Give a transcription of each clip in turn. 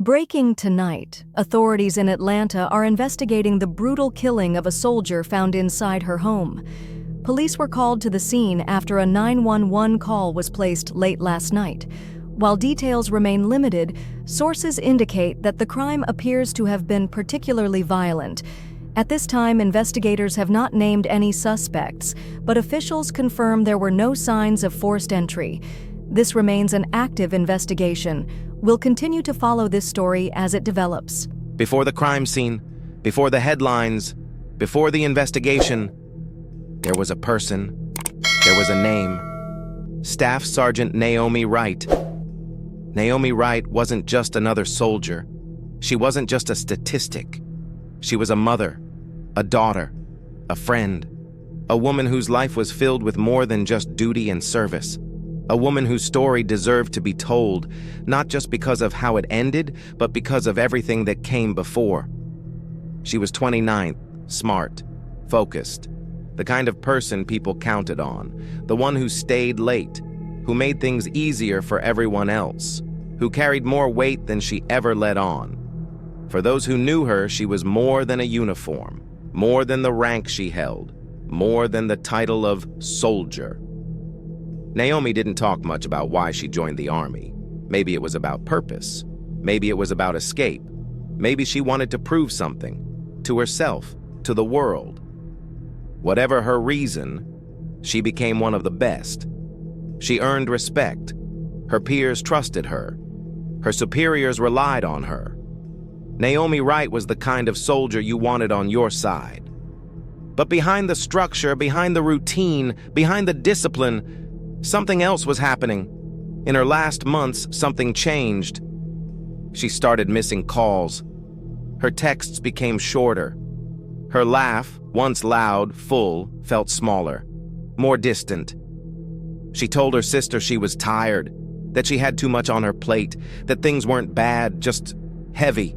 Breaking tonight, authorities in Atlanta are investigating the brutal killing of a soldier found inside her home. Police were called to the scene after a 911 call was placed late last night. While details remain limited, sources indicate that the crime appears to have been particularly violent. At this time, investigators have not named any suspects, but officials confirm there were no signs of forced entry. This remains an active investigation. We'll continue to follow this story as it develops. Before the crime scene, before the headlines, before the investigation, there was a person, there was a name. Staff Sergeant Naomi Wright. Naomi Wright wasn't just another soldier. She wasn't just a statistic. She was a mother, a daughter, a friend, a woman whose life was filled with more than just duty and service. A woman whose story deserved to be told, not just because of how it ended, but because of everything that came before. She was 29, smart, focused, the kind of person people counted on, the one who stayed late, who made things easier for everyone else, who carried more weight than she ever let on. For those who knew her, she was more than a uniform, more than the rank she held, more than the title of soldier. Naomi didn't talk much about why she joined the army. Maybe it was about purpose. Maybe it was about escape. Maybe she wanted to prove something, to herself, to the world. Whatever her reason, she became one of the best. She earned respect. Her peers trusted her. Her superiors relied on her. Naomi Wright was the kind of soldier you wanted on your side. But behind the structure, behind the routine, behind the discipline, something else was happening. In her last months, something changed. She started missing calls. Her texts became shorter. Her laugh, once loud, full, felt smaller, more distant. She told her sister she was tired, that she had too much on her plate, that things weren't bad, just heavy.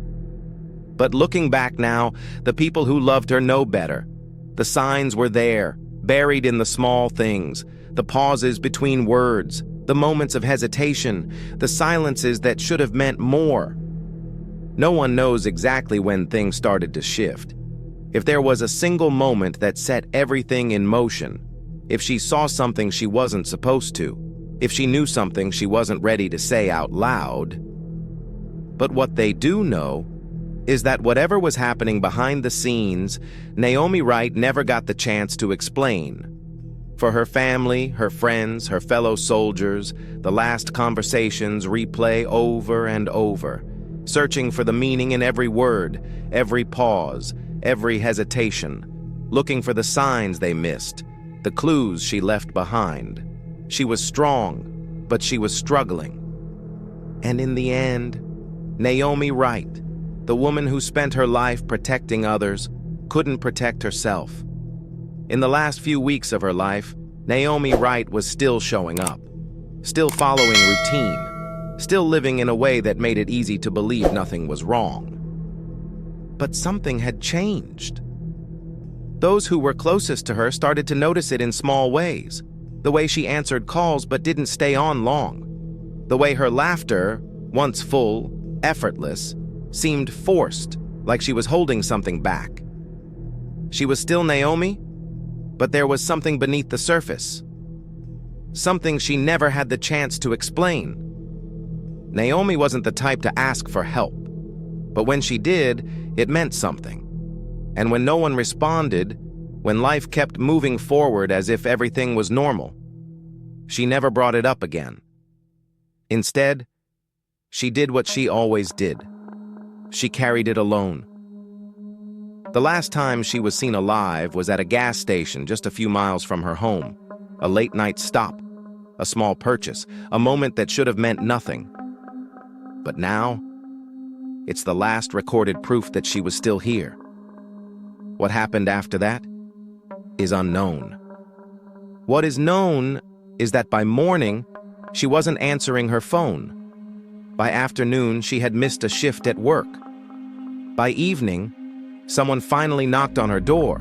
But looking back now, the people who loved her know better. The signs were there, buried in the small things, the pauses between words, the moments of hesitation, the silences that should have meant more. No one knows exactly when things started to shift. If there was a single moment that set everything in motion, if she saw something she wasn't supposed to, if she knew something she wasn't ready to say out loud. But what they do know is that whatever was happening behind the scenes, Naomi Wright never got the chance to explain. For her family, her friends, her fellow soldiers, the last conversations replay over and over, searching for the meaning in every word, every pause, every hesitation, looking for the signs they missed, the clues she left behind. She was strong, but she was struggling. And in the end, Naomi Wright, the woman who spent her life protecting others, couldn't protect herself. In the last few weeks of her life, Naomi Wright was still showing up, still following routine, still living in a way that made it easy to believe nothing was wrong. But something had changed. Those who were closest to her started to notice it in small ways. The way she answered calls but didn't stay on long. The way her laughter, once full, effortless, seemed forced, like she was holding something back. She was still Naomi, but there was something beneath the surface. Something she never had the chance to explain. Naomi wasn't the type to ask for help, but when she did, it meant something. And when no one responded, when life kept moving forward as if everything was normal, she never brought it up again. Instead, she did what she always did. She carried it alone. The last time she was seen alive was at a gas station just a few miles from her home. A late-night stop, a small purchase, a moment that should have meant nothing. But now, it's the last recorded proof that she was still here. What happened after that is unknown. What is known is that by morning, she wasn't answering her phone. By afternoon, she had missed a shift at work. By evening, someone finally knocked on her door,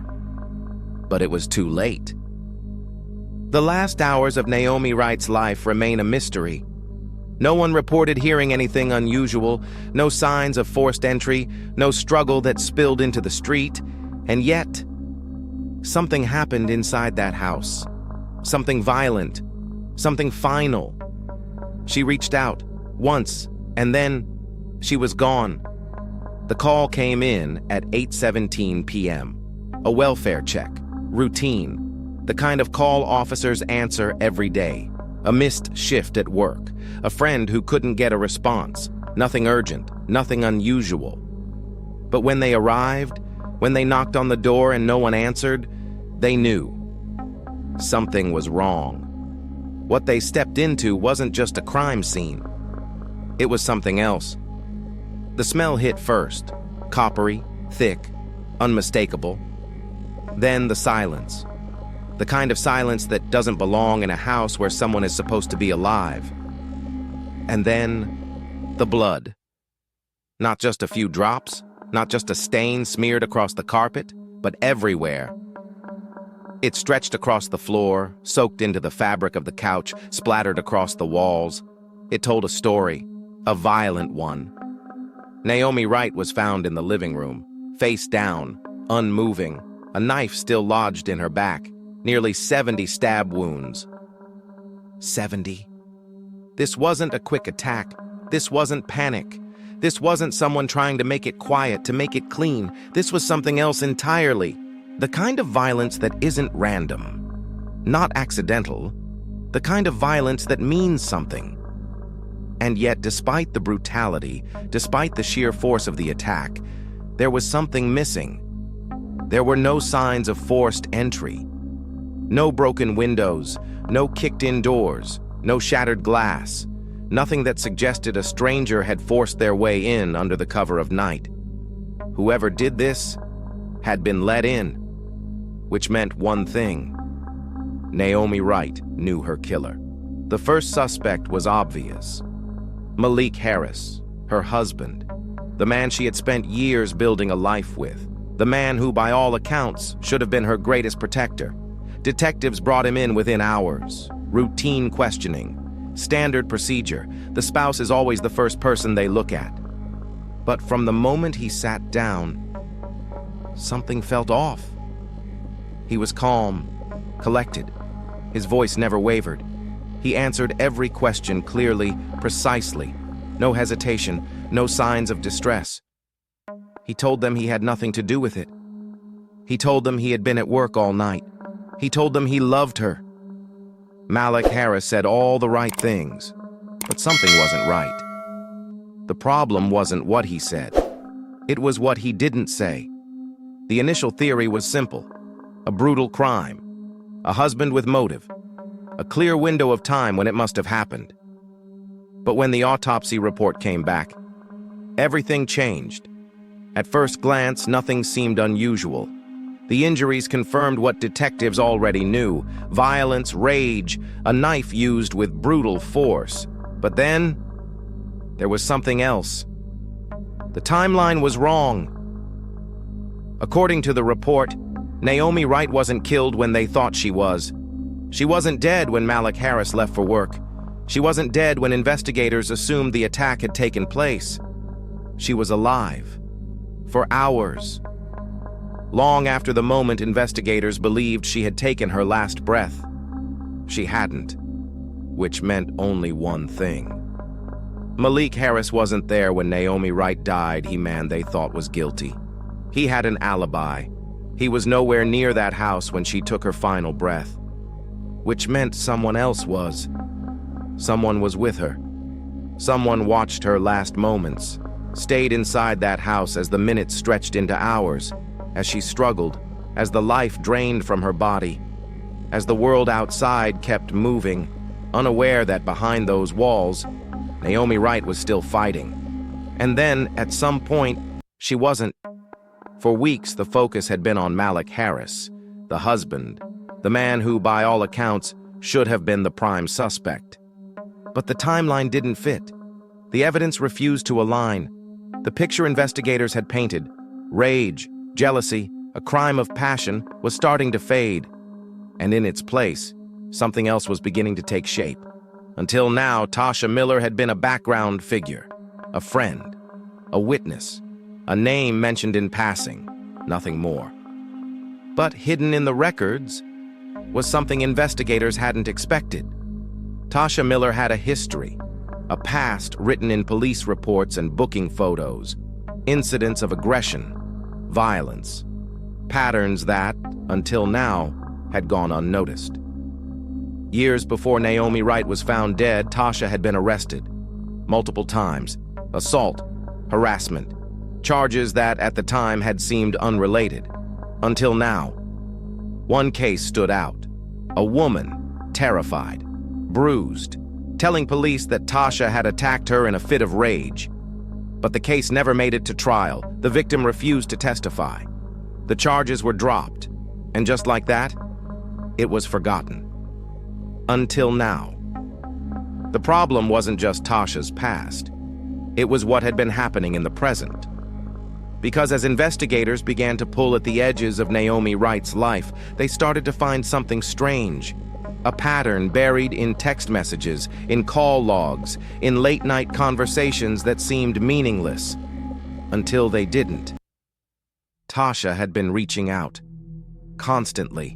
but it was too late. The last hours of Naomi Wright's life remain a mystery. No one reported hearing anything unusual, no signs of forced entry, no struggle that spilled into the street, and yet, something happened inside that house. Something violent, something final. She reached out, once, and then she was gone. The call came in at 8:17 p.m. A welfare check, routine, the kind of call officers answer every day. A missed shift at work, a friend who couldn't get a response, nothing urgent, nothing unusual. But when they arrived, when they knocked on the door and no one answered, they knew something was wrong. What they stepped into wasn't just a crime scene. It was something else. The smell hit first, coppery, thick, unmistakable. Then the silence. The kind of silence that doesn't belong in a house where someone is supposed to be alive. And then the blood. Not just a few drops, not just a stain smeared across the carpet, but everywhere. It stretched across the floor, soaked into the fabric of the couch, splattered across the walls. It told a story, a violent one. Naomi Wright was found in the living room, face down, unmoving, a knife still lodged in her back, nearly 70 stab wounds. 70. This wasn't a quick attack. This wasn't panic. This wasn't someone trying to make it quiet, to make it clean. This was something else entirely. The kind of violence that isn't random, not accidental, the kind of violence that means something. And yet, despite the brutality, despite the sheer force of the attack, there was something missing. There were no signs of forced entry. No broken windows, no kicked-in doors, no shattered glass, nothing that suggested a stranger had forced their way in under the cover of night. Whoever did this had been let in, which meant one thing. Naomi Wright knew her killer. The first suspect was obvious. Malik Harris, her husband, the man she had spent years building a life with, the man who, by all accounts, should have been her greatest protector. Detectives brought him in within hours. Routine questioning. Standard procedure. The spouse is always the first person they look at. But from the moment he sat down, something felt off. He was calm, collected. His voice never wavered. He answered every question clearly, precisely. No hesitation, no signs of distress. He told them he had nothing to do with it. He told them he had been at work all night. He told them he loved her. Malik Harris said all the right things, but something wasn't right. The problem wasn't what he said. It was what he didn't say. The initial theory was simple. A brutal crime. A husband with motive. A clear window of time when it must have happened. But when the autopsy report came back, everything changed. At first glance, nothing seemed unusual. The injuries confirmed what detectives already knew: violence, rage, a knife used with brutal force. But then, there was something else. The timeline was wrong. According to the report, Naomi Wright wasn't killed when they thought she was. She wasn't dead when Malik Harris left for work. She wasn't dead when investigators assumed the attack had taken place. She was alive. For hours. Long after the moment investigators believed she had taken her last breath. She hadn't. Which meant only one thing. Malik Harris wasn't there when Naomi Wright died, the man they thought was guilty. He had an alibi. He was nowhere near that house when she took her final breath. Which meant someone else was. Someone was with her. Someone watched her last moments, stayed inside that house as the minutes stretched into hours, as she struggled, as the life drained from her body, as the world outside kept moving, unaware that behind those walls, Naomi Wright was still fighting. And then, at some point, she wasn't. For weeks, the focus had been on Malik Harris, the husband, the man who, by all accounts, should have been the prime suspect. But the timeline didn't fit. The evidence refused to align. The picture investigators had painted, rage, jealousy, a crime of passion, was starting to fade. And in its place, something else was beginning to take shape. Until now, Tasha Miller had been a background figure, a friend, a witness, a name mentioned in passing, nothing more. But hidden in the records was something investigators hadn't expected. Tasha Miller had a history, a past written in police reports and booking photos, incidents of aggression, violence, patterns that, until now, had gone unnoticed. Years before Naomi Wright was found dead, Tasha had been arrested multiple times, assault, harassment, charges that at the time had seemed unrelated. Until now, one case stood out. A woman, terrified, bruised, telling police that Tasha had attacked her in a fit of rage. But the case never made it to trial. The victim refused to testify. The charges were dropped, and just like that, it was forgotten. Until now. The problem wasn't just Tasha's past. It was what had been happening in the present. Because as investigators began to pull at the edges of Naomi Wright's life, they started to find something strange. A pattern buried in text messages, in call logs, in late-night conversations that seemed meaningless. Until they didn't. Tasha had been reaching out. Constantly.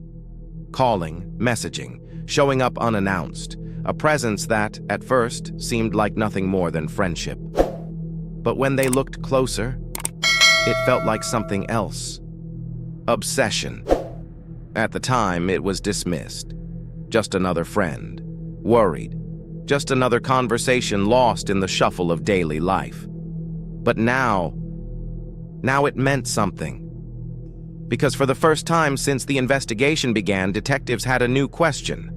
Calling, messaging, showing up unannounced. A presence that, at first, seemed like nothing more than friendship. But when they looked closer, it felt like something else. Obsession. At the time, it was dismissed. Just another friend. Worried. Just another conversation lost in the shuffle of daily life. But now it meant something. Because for the first time since the investigation began, detectives had a new question.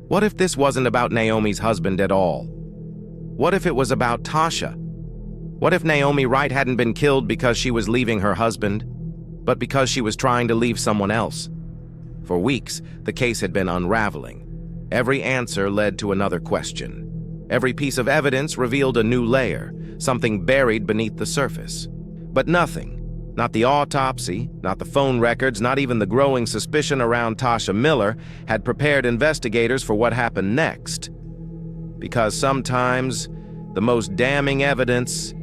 What if this wasn't about Naomi's husband at all? What if it was about Tasha? What if Naomi Wright hadn't been killed because she was leaving her husband, but because she was trying to leave someone else? For weeks, the case had been unraveling. Every answer led to another question. Every piece of evidence revealed a new layer, something buried beneath the surface. But nothing, not the autopsy, not the phone records, not even the growing suspicion around Tasha Miller, had prepared investigators for what happened next. Because sometimes, the most damning evidence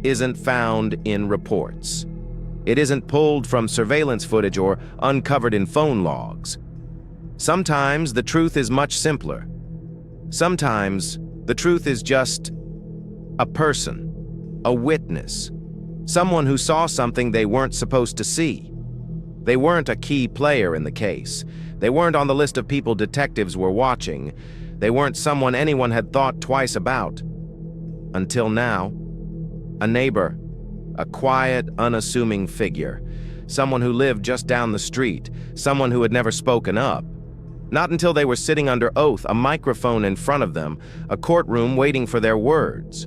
isn't found in reports. It isn't pulled from surveillance footage or uncovered in phone logs. Sometimes the truth is much simpler. Sometimes the truth is just a person, a witness, someone who saw something they weren't supposed to see. They weren't a key player in the case. They weren't on the list of people detectives were watching. They weren't someone anyone had thought twice about. Until now. A neighbor, a quiet, unassuming figure, someone who lived just down the street, someone who had never spoken up. Not until they were sitting under oath, a microphone in front of them, a courtroom waiting for their words.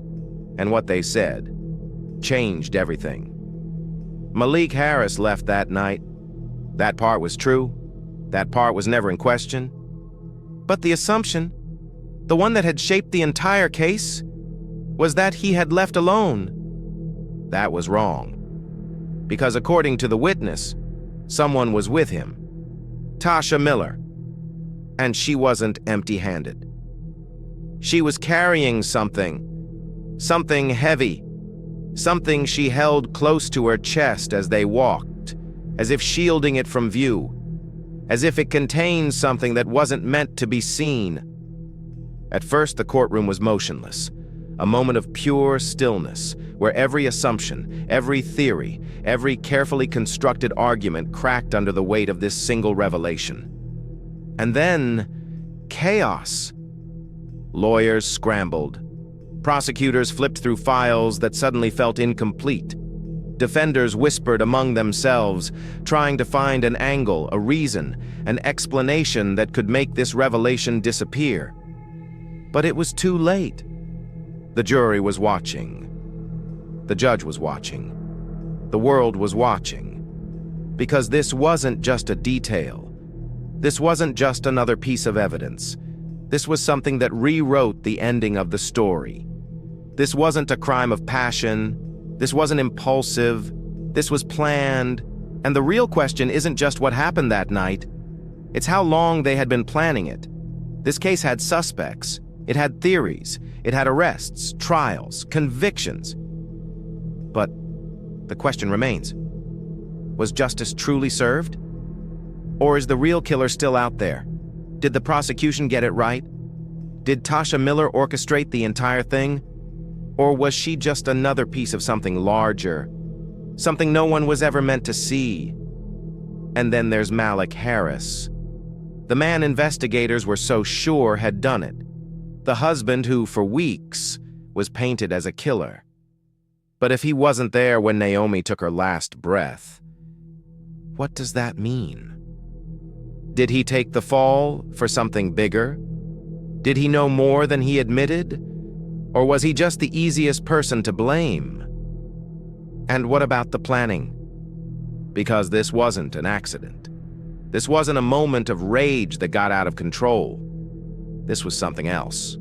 And what they said changed everything. Malik Harris left that night. That part was true. That part was never in question. But the assumption, the one that had shaped the entire case, was that he had left alone. That was wrong. Because according to the witness, someone was with him. Tasha Miller. And she wasn't empty-handed. She was carrying something. Something heavy. Something she held close to her chest as they walked, as if shielding it from view, as if it contained something that wasn't meant to be seen. At first, the courtroom was motionless. A moment of pure stillness, where every assumption, every theory, every carefully constructed argument cracked under the weight of this single revelation. And then, chaos. Lawyers scrambled. Prosecutors flipped through files that suddenly felt incomplete. Defenders whispered among themselves, trying to find an angle, a reason, an explanation that could make this revelation disappear. But it was too late. The jury was watching. The judge was watching. The world was watching. Because this wasn't just a detail. This wasn't just another piece of evidence. This was something that rewrote the ending of the story. This wasn't a crime of passion. This wasn't impulsive. This was planned. And the real question isn't just what happened that night. It's how long they had been planning it. This case had suspects. It had theories. It had arrests, trials, convictions. But the question remains, was justice truly served? Or is the real killer still out there? Did the prosecution get it right? Did Tasha Miller orchestrate the entire thing? Or was she just another piece of something larger? Something no one was ever meant to see? And then there's Malik Harris, the man investigators were so sure had done it. The husband who, for weeks, was painted as a killer. But if he wasn't there when Naomi took her last breath, what does that mean? Did he take the fall for something bigger? Did he know more than he admitted? Or was he just the easiest person to blame? And what about the planning? Because this wasn't an accident. This wasn't a moment of rage that got out of control. This was something else.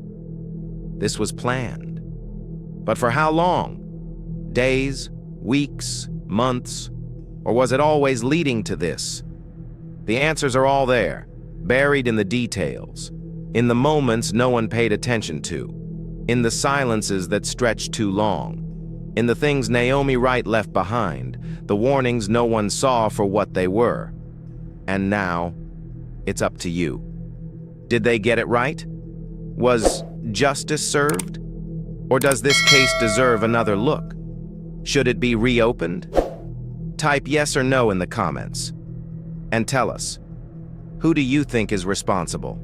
This was planned. But for how long? Days, weeks, months? Or was it always leading to this? The answers are all there, buried in the details, in the moments no one paid attention to, in the silences that stretched too long, in the things Naomi Wright left behind, the warnings no one saw for what they were. And now, it's up to you. Did they get it right? Was justice served? Or does this case deserve another look? Should it be reopened? Type yes or no in the comments. And tell us, who do you think is responsible?